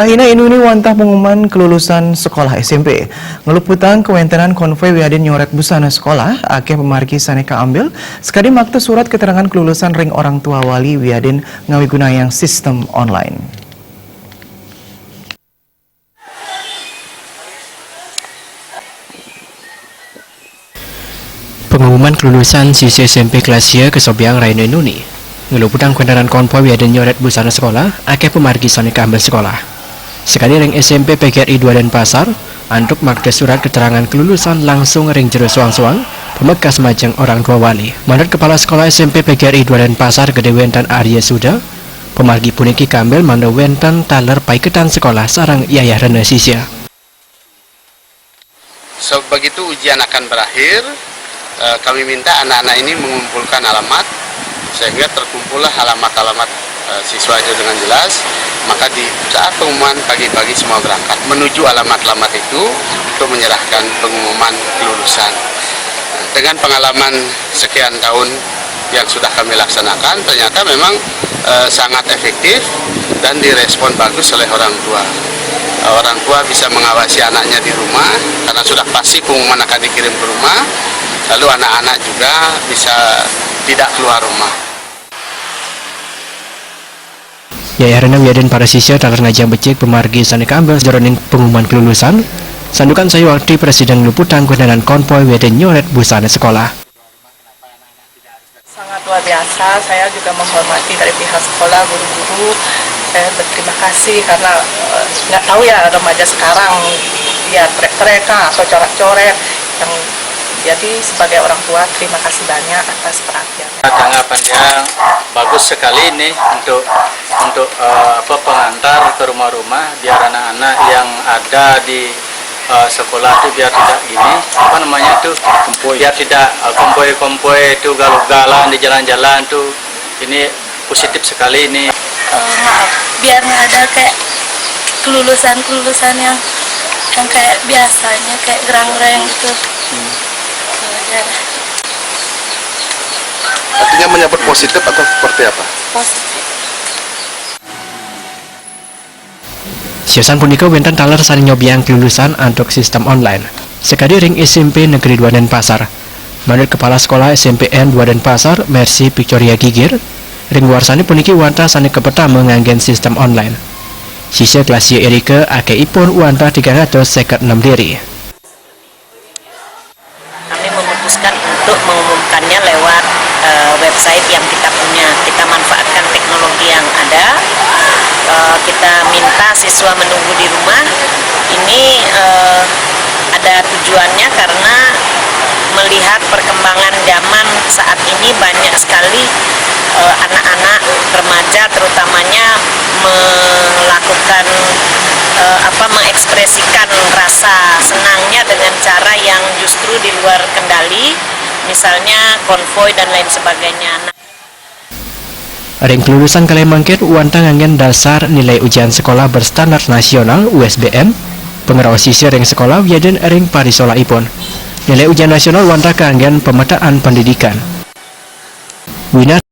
Tahina ini wantah pengumuman kelulusan sekolah SMP. Ngeluputang kewentenan konvoy wiadin nyorek busana sekolah, akeh pemargi saneka ambil, sekadi makta surat keterangan kelulusan ring orang tua wali wiadin ngawigunayang sistem online. Pengumuman kelulusan siswa SMP kelas Y Kesobiang Raino Nuni. Ngeluputang kendaraan konvoy wiadin nyoret busana sekolah, akeh pemargi saneka ambil sekolah. Sekali ring SMP PGRI 2 Denpasar, antuk makta surat keterangan kelulusan langsung ring jero suang-suang, pemegas majeng orang tua wali. Menurut Kepala Sekolah SMP PGRI 2 Denpasar Gede Wentan Arya Suda, pemargi puniki kambil manda wenten taler paiketan sekolah sarang yayah rene sisya. Begitu ujian akan berakhir, kami minta anak-anak ini mengumpulkan alamat, sehingga terkumpullah alamat-alamat siswa itu dengan jelas. Maka di saat pengumuman pagi-pagi semua berangkat menuju alamat-alamat itu untuk menyerahkan pengumuman kelulusan. Dengan pengalaman sekian tahun yang sudah kami laksanakan, ternyata memang sangat efektif dan direspon bagus oleh orang tua. Orang tua bisa mengawasi anaknya di rumah karena sudah pasti pengumuman akan dikirim ke rumah. Lalu anak-anak juga bisa tidak keluar rumah. Yayah rene wiadin para sisya taler ngajang becik pemargi saneka ambil jroning pengumuman kelulusan. Sandukan sayuwakti Presiden ngeluputang kendaraan konvoy wiadin nyoret busana sekolah. Sangat luar biasa, saya juga menghormati dari pihak sekolah, guru-guru. Saya berterima kasih karena nggak tahu ya remaja sekarang ya trek-trek atau coret-coret yang. Jadi sebagai orang tua terima kasih banyak atas perhatiannya. Tanggapan dia bagus sekali nih untuk pengantar ke rumah-rumah biar anak-anak yang ada di sekolah itu biar tidak gini biar tidak kompoi itu galau-galan di jalan-jalan tuh. Ini positif sekali ini. Maaf, biar nggak ada kayak kelulusan yang kayak biasanya kayak gerang-gerang gitu. Artinya menyambut positif atau seperti apa? Positif. Siasan punika wenten taler sari nyobiang kelulusan antuk sistem online. Sekadi ring SMP Negeri 2 Denpasar. Menurut Kepala Sekolah SMPN 2 Denpasar, Mercy Victoria Gigir, ring warsani puniki wantah sani kepetama nganggen sistem online. Sisya kelas Y Erika akeipun wantah 356 diri. Kami memutuskan untuk mengumumkannya lewat website yang kita punya. Kita manfaatkan teknologi yang ada. Kita minta siswa menunggu di rumah. Ini ada tujuannya karena melihat perkembangan zaman saat ini banyak sekali anak-anak remaja terutamanya melakukan mengekspresikan rasa senangnya dengan cara yang justru di luar kendali, misalnya konvoy dan lain sebagainya. Ring kelulusan kalian mangkit wantah nganggen dasar nilai ujian sekolah berstandar nasional USBN. Pengerawat sisya ring sekolah wiadin ring parisola ipun. Nilai ujian nasional wantah kanggen pemetaan pendidikan. Wina